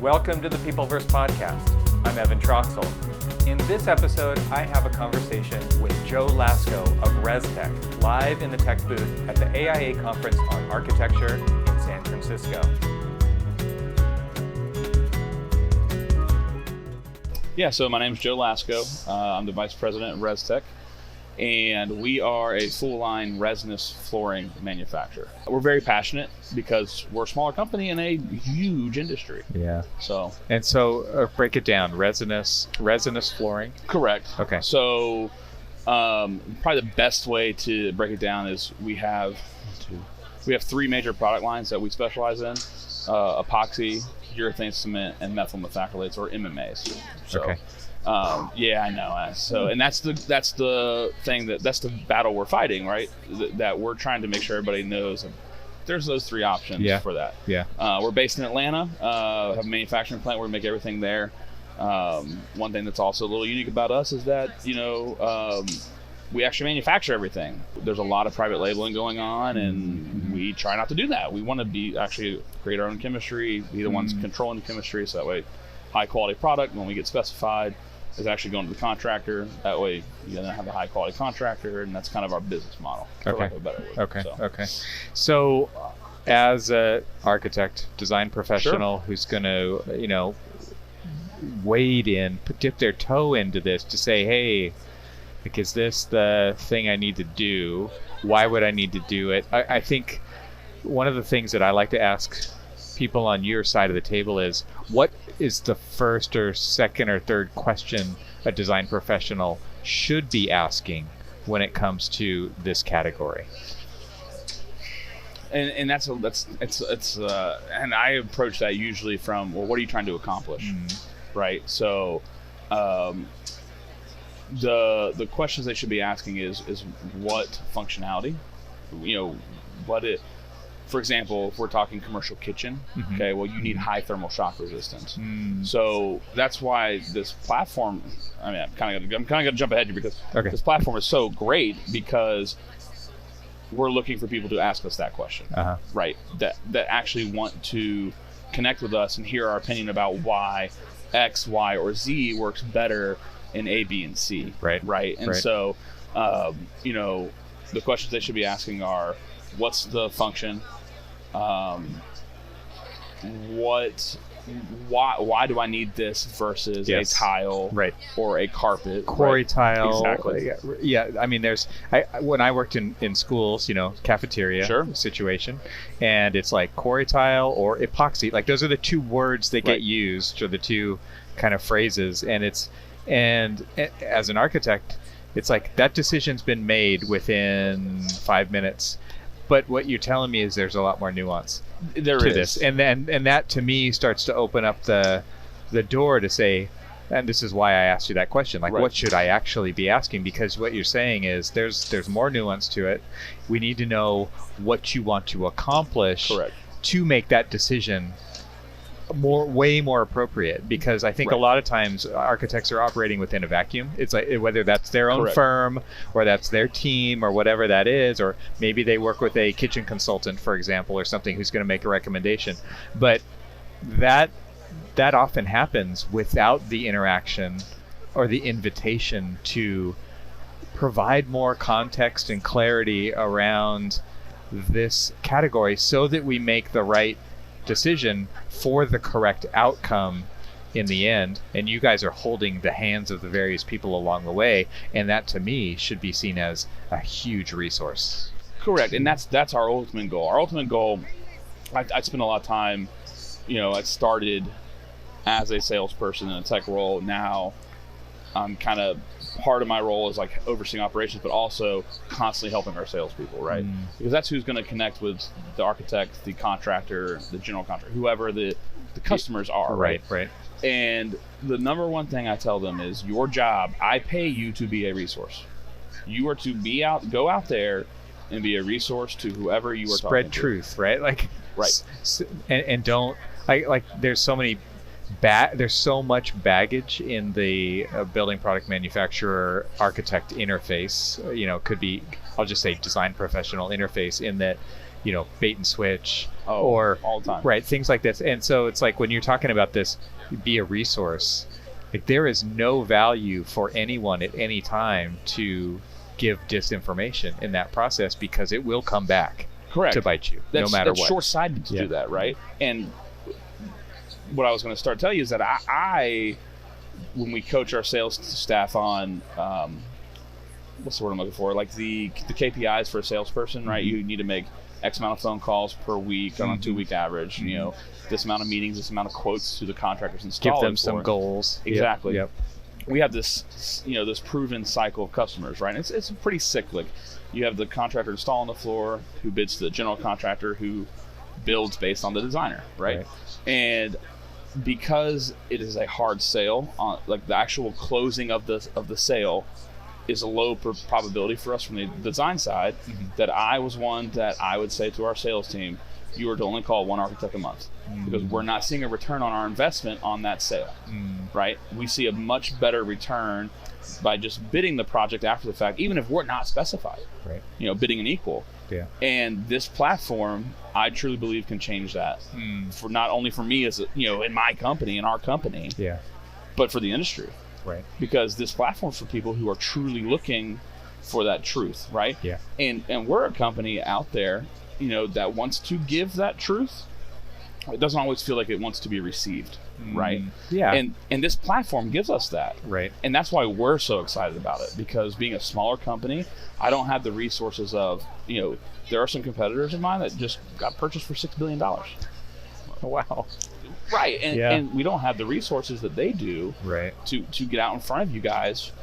Welcome to the Peopleverse podcast. I'm Evan Troxel. In this episode, I have a conversation with Joe Lasko of Res-Tek, live in the Tect booth at the AIA Conference on Architecture in San Francisco. Yeah, so my name is Joe Lasko. I'm the Vice President at Res-Tek, and we are a full-line resinous flooring manufacturer. We're very passionate because we're a smaller company in a huge industry. Yeah. So break it down. Resinous flooring? Correct. Okay. So probably the best way to break it down is we have three major product lines that we specialize in: epoxy, urethane cement, and methyl methacrylates, or MMAs. So, okay. Yeah, I know. So, and that's the battle we're fighting, right? That we're trying to make sure everybody knows. There's those three options for that. Yeah. We're based in Atlanta. Have a manufacturing plant where we make everything there. One thing that's also a little unique about us is that we actually manufacture everything. There's a lot of private labeling going on, and we try not to do that. We want to create our own chemistry, be the ones controlling the chemistry, so that way high quality product, when we get specified, is actually going to the contractor. That way you have a high quality contractor, and that's kind of our business model, for lack of a better word. Okay. So as an architect, design professional who's going to, wade in, dip their toe into this to say, hey, like, is this the thing I need to do? Why would I need to do it? I think one of the things that I like to ask people on your side of the table is, what is the first or second or third question a design professional should be asking when it comes to this category? And and I approach that usually from, well, what are you trying to accomplish? Right? So the questions they should be asking is what functionality, for example, if we're talking commercial kitchen, okay, well, you need high thermal shock resistance. So that's why this platform, I'm kind of going to jump ahead here because this platform is so great, because we're looking for people to ask us that question, right? That actually want to connect with us and hear our opinion about why X, Y, or Z works better in A, B, and C. Right. And so, the questions they should be asking are, what's the function? Why do I need this versus a tile or a carpet? Quarry tile. Exactly. Yeah. I mean, when I worked in schools, cafeteria situation, and it's like quarry tile or epoxy. Like, those are the two words that get used, or the two kind of phrases. And as an architect, it's like that decision's been made within 5 minutes. But what you're telling me is there's a lot more nuance to this, and that to me starts to open up the door to say, and this is why I asked you that question, like, what should I actually be asking? Because what you're saying is there's more nuance to it. We need to know what you want to accomplish to make that decision way more appropriate, because I think a lot of times architects are operating within a vacuum. It's like, whether that's their own firm or that's their team or whatever that is, or maybe they work with a kitchen consultant, for example, or something, who's going to make a recommendation. But that often happens without the interaction or the invitation to provide more context and clarity around this category, so that we make the right decision for the correct outcome in the end. And you guys are holding the hands of the various people along the way, and that to me should be seen as a huge resource. Correct. And that's our ultimate goal. Our ultimate goal, I spent a lot of time, I started as a salesperson in a tech role. Now I'm kind of, part of my role is like overseeing operations, but also constantly helping our salespeople, right? Because that's who's going to connect with the architect, the contractor, the general contractor, whoever the customers are, right? And the number one thing I tell them is, your job, I pay you to be a resource. You are to go out there and be a resource to whoever you are talking to. Spread truth, right? Like, and don't, there's so many there's so much baggage in the building product manufacturer architect interface, could be, I'll just say design professional interface, in that bait and switch, or all the time, right? Things like this. And so it's like when you're talking about this, be a resource. Like there is no value for anyone at any time to give disinformation in that process, because it will come back to bite you, no matter what. That's short-sighted to do that, right? And what I was going to start telling you is that I when we coach our sales staff on what's the word I'm looking for, like the KPIs for a salesperson, right? You need to make X amount of phone calls per week on a 2-week average, this amount of meetings, this amount of quotes to the contractors installing. Give them some goals. Exactly. Yep. We have this, this proven cycle of customers, right? And it's pretty cyclic. You have the contractor installing the floor who bids to the general contractor who builds based on the designer, right? And because it is a hard sale, on like the actual closing of the sale is a low probability for us from the design side, that I was one that I would say to our sales team, you are to only call one architect a month, because we're not seeing a return on our investment on that sale, right? We see a much better return by just bidding the project after the fact, even if we're not specified, right? Bidding an equal. Yeah. And this platform, I truly believe, can change that for not only for me as in my company, in our company, but for the industry. Right. Because this platform's for people who are truly looking for that truth, right? Yeah. And we're a company out there, that wants to give that truth. It doesn't always feel like it wants to be received, right? Yeah. And this platform gives us that. Right. And that's why we're so excited about it, because being a smaller company, I don't have the resources of, there are some competitors of mine that just got purchased for $6 billion. Wow. Right. And we don't have the resources that they do to get out in front of you guys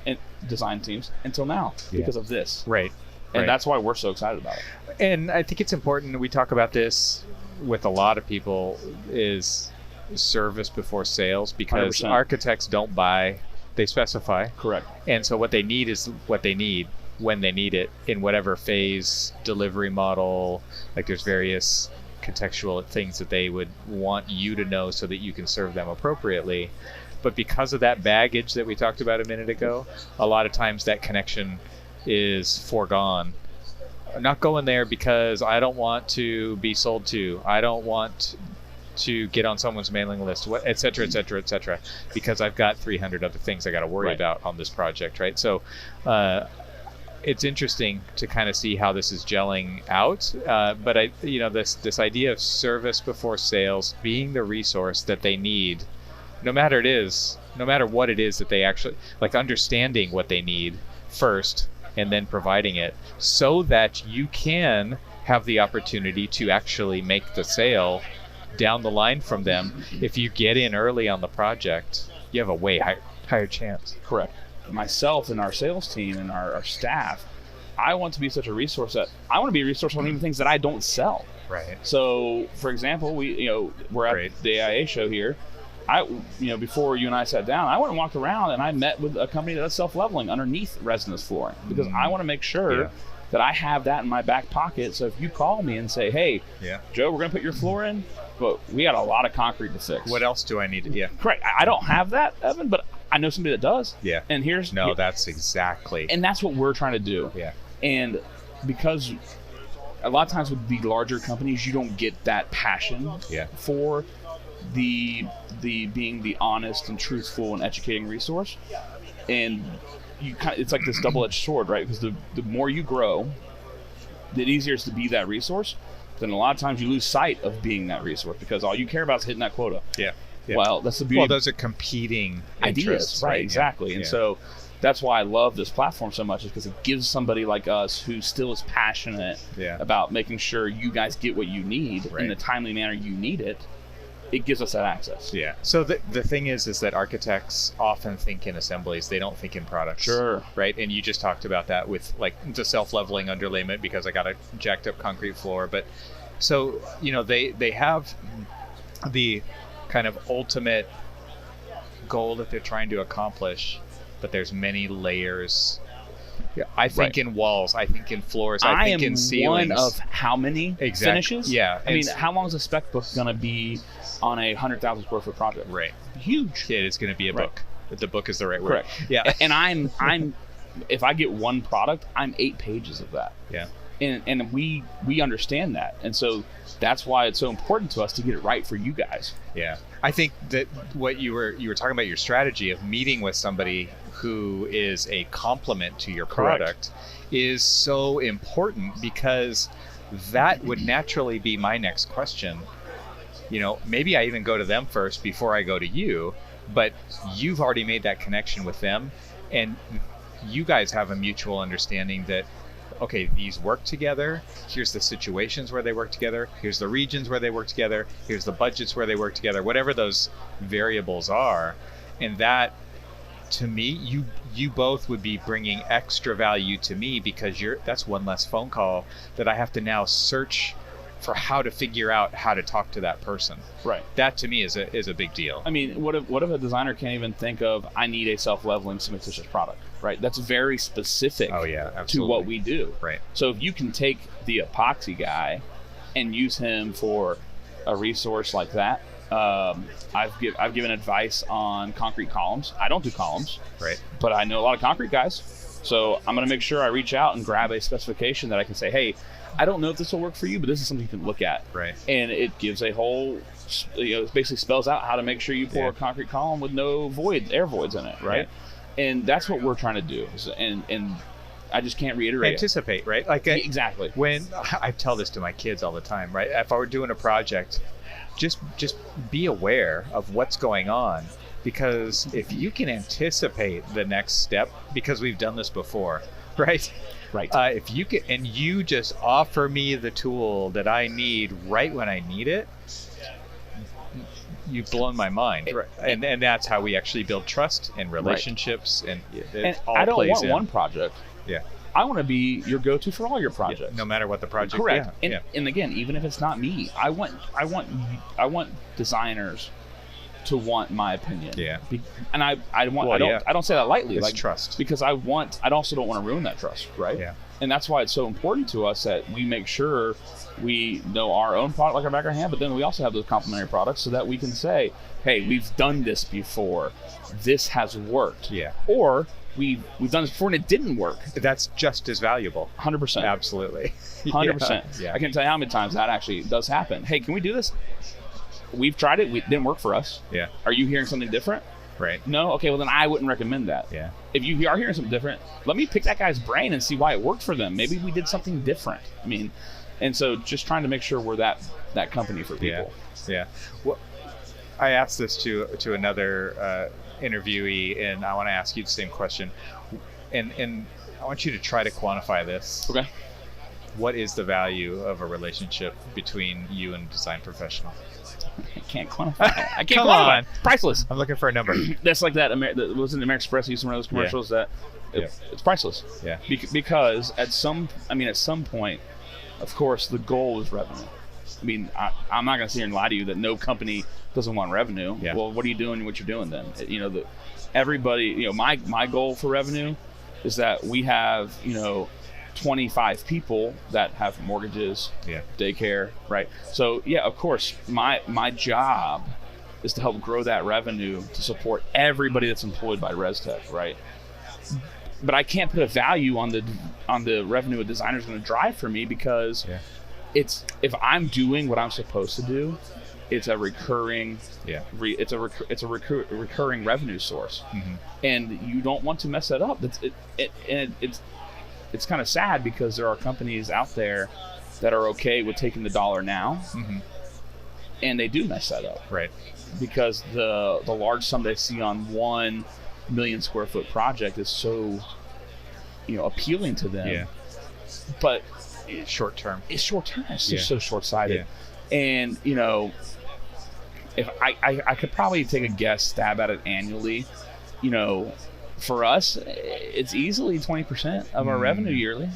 and design teams until now because of this. Right. And that's why we're so excited about it. And I think it's important, we talk about this with a lot of people, is service before sales, because 100%. Architects don't buy, they specify. Correct. And so what they need is what they need when they need it, in whatever phase, delivery model, like there's various contextual things that they would want you to know so that you can serve them appropriately. But because of that baggage that we talked about a minute ago, a lot of times that connection is foregone. I'm not going there because I don't want to be sold to. I don't want to get on someone's mailing list, et cetera, et cetera, et cetera, because I've got 300 other things I got to worry about on this project, right? So it's interesting to kind of see how this is gelling out. But this idea of service before sales, being the resource that they need, no matter what it is that they actually, like understanding what they need first and then providing it, so that you can have the opportunity to actually make the sale down the line from them. If you get in early on the project, you have a way higher chance. Correct. Myself and our sales team and our staff, I want to be such a resource that I want to be a resource on even things that I don't sell. Right. So, for example, we're at the AIA show here. Before you and I sat down, I went and walked around and I met with a company that's self-leveling underneath Resinous Flooring, because I want to make sure that I have that in my back pocket. So if you call me and say, hey, Joe, we're going to put your floor in, but we got a lot of concrete to fix. What else do I need to, Correct. I don't have that, Evan, but I know somebody that does. Yeah. And that's exactly. And that's what we're trying to do. Yeah. And because a lot of times with the larger companies, you don't get that passion for the being the honest and truthful and educating resource. And it's like this double-edged sword, right? Because the more you grow, the easier it's to be that resource. Then a lot of times you lose sight of being that resource, because all you care about is hitting that quota. Yeah. Well, that's the beauty. Well, those are competing ideas, right? Exactly. And so that's why I love this platform so much, is because it gives somebody like us who still is passionate about making sure you guys get what you need in the timely manner you need it. It gives us that access. Yeah. So the thing is that architects often think in assemblies. They don't think in products. Sure. Right? And you just talked about that with like the self-leveling underlayment, because I got a jacked up concrete floor. But so, they have the kind of ultimate goal that they're trying to accomplish, but there's many layers. I think in walls, I think in floors, I think in ceilings. One of how many finishes? Yeah. I mean, how long is a spec book going to be on a 100,000 square foot project? Right. Huge. Yeah, it's going to be a book. The book is the right word. Correct. Yeah. And I'm if I get one product, I'm 8 pages of that. Yeah. And we understand that, and so that's why it's so important to us to get it right for you guys. Yeah, I think that what you were talking about, your strategy of meeting with somebody who is a complement to your product, is so important, because that would naturally be my next question. Maybe I even go to them first before I go to you, but you've already made that connection with them, and you guys have a mutual understanding that, okay, these work together. Here's the situations where they work together. Here's the regions where they work together. Here's the budgets where they work together, whatever those variables are. And that, to me, you both would be bringing extra value to me, because that's one less phone call that I have to now search for how to figure out how to talk to that person. Right. That to me is a big deal. I mean, what if a designer can't even think of, I need a self-leveling cementitious product, right? That's very specific to what we do. Right. So if you can take the epoxy guy and use him for a resource like that, I've given advice on concrete columns. I don't do columns, right? But I know a lot of concrete guys. So I'm going to make sure I reach out and grab a specification that I can say, hey, I don't know if this will work for you, but this is something you can look at. Right. And it gives a whole, it basically spells out how to make sure you pour a concrete column with no air voids in it, right? Yeah. And that's what we're trying to do. And I just can't reiterate. Anticipate, right? Like exactly. When I tell this to my kids all the time, right? If I were doing a project, just be aware of what's going on, because if you can anticipate the next step, because we've done this before, right? Right. If you can, and you just offer me the tool that I need right when I need it, you've blown my mind. Right. And that's how we actually build trust and relationships. Right. And I don't want one project. Yeah. I want to be your go-to for all your projects. Yeah, no matter what the project is. Correct. And again, even if it's not me, I want designers to want my opinion. Yeah. And I don't say that lightly. It's like trust. Because I also don't want to ruin that trust, right? Yeah. And that's why it's so important to us that we make sure we know our own product like our back of our hand, but then we also have those complementary products so that we can say, hey, we've done this before. This has worked. Yeah. Or we've done this before and it didn't work. That's just as valuable. 100%. Absolutely. 100%. Yeah. I can't tell you how many times that actually does happen. Hey, can we do this? We've tried it. It didn't work for us. Yeah. Are you hearing something different? Right. No? Okay, well then I wouldn't recommend that. Yeah. If you are hearing something different, let me pick that guy's brain and see why it worked for them. Maybe we did something different. I mean, and so just trying to make sure we're that company for people. Yeah. Well, I asked this to another interviewee, and I want to ask you the same question. And I want you to try to quantify this. Okay. What is the value of a relationship between you and a design professional? I can't quantify it. I can't Come quantify on. it. Priceless. I'm looking for a number. That's like that. Wasn't American Express used one of those commercials that it's priceless. Yeah. Because at some point, of course, the goal is revenue. I mean, I'm not going to sit here and lie to you that no company doesn't want revenue. Yeah. Well, what are you doing? What you're doing then? Everybody. My goal for revenue is that we have 25 people that have mortgages, daycare, right? So of course, my job is to help grow that revenue to support everybody that's employed by Res-Tek, right? But I can't put a value on the revenue a designer's going to drive for me, because it's, if I'm doing what I'm supposed to do, it's a recurring recurring revenue source. Mm-hmm. And you don't want to mess that up. It's kind of sad, because there are companies out there that are okay with taking the dollar now, and they do mess that up, right? Because the large sum they see on 1 million square foot project is so appealing to them, but it's short term. It's just so short-sighted. And if I could probably take a stab at it annually, for us, it's easily 20% of our revenue yearly.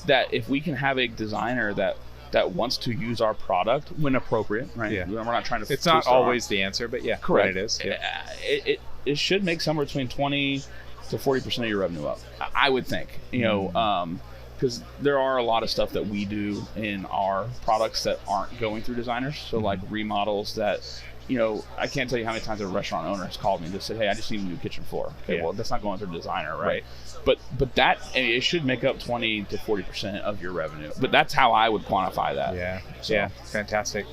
That if we can have a designer that wants to use our product when appropriate, right? Yeah. We're not trying to. It's not always the answer, but correct. It is. Yeah. It should make somewhere between 20 to 40% of your revenue up. I would think, because there are a lot of stuff that we do in our products that aren't going through designers. So like remodels that I can't tell you how many times a restaurant owner has called me and just said, hey, I just need a new kitchen floor. Okay, well, that's not going through the designer, right? But that, it should make up 20 to 40% of your revenue. But that's how I would quantify that. Yeah, fantastic.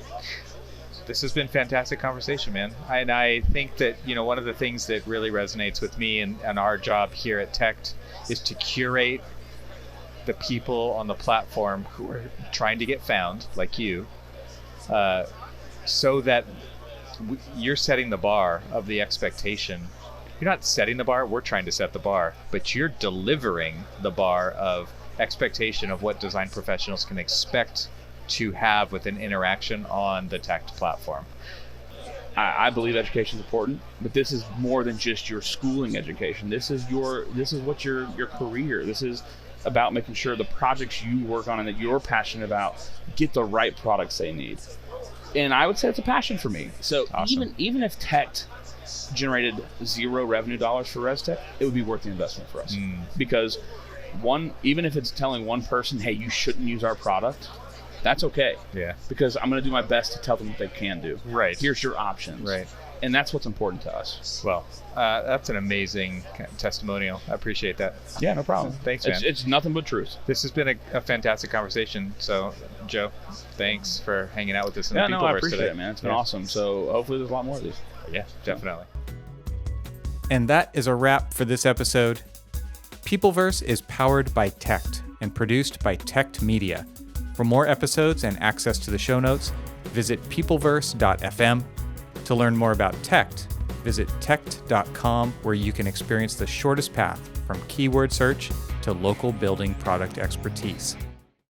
This has been fantastic conversation, man. And I think that, one of the things that really resonates with me and our job here at Tect is to curate the people on the platform who are trying to get found, like you, so that you're setting the bar of the expectation. You're not setting the bar, we're trying to set the bar, but you're delivering the bar of expectation of what design professionals can expect to have with an interaction on the Tect platform. I believe education is important, but this is more than just your schooling education. This is what your career. This is about making sure the projects you work on and that you're passionate about get the right products they need. And I would say it's a passion for me. So awesome. even if Tect generated $0 revenue dollars for Res-Tek, it would be worth the investment for us. Because even if it's telling one person, hey, you shouldn't use our product, that's okay. Yeah. Because I'm going to do my best to tell them what they can do. Right. Here's your options. Right. And that's what's important to us. Well, that's an amazing testimonial. I appreciate that. Yeah, no problem. Thanks, man. It's nothing but truth. This has been a fantastic conversation. So, Joe, thanks for hanging out with us in the Peopleverse I appreciate today. it, man. It's been awesome. So hopefully there's a lot more of these. Yeah, definitely. And that is a wrap for this episode. Peopleverse is powered by Tect and produced by Tect Media. For more episodes and access to the show notes, visit peopleverse.fm. To learn more about Tect, visit Tect.com, where you can experience the shortest path from keyword search to local building product expertise.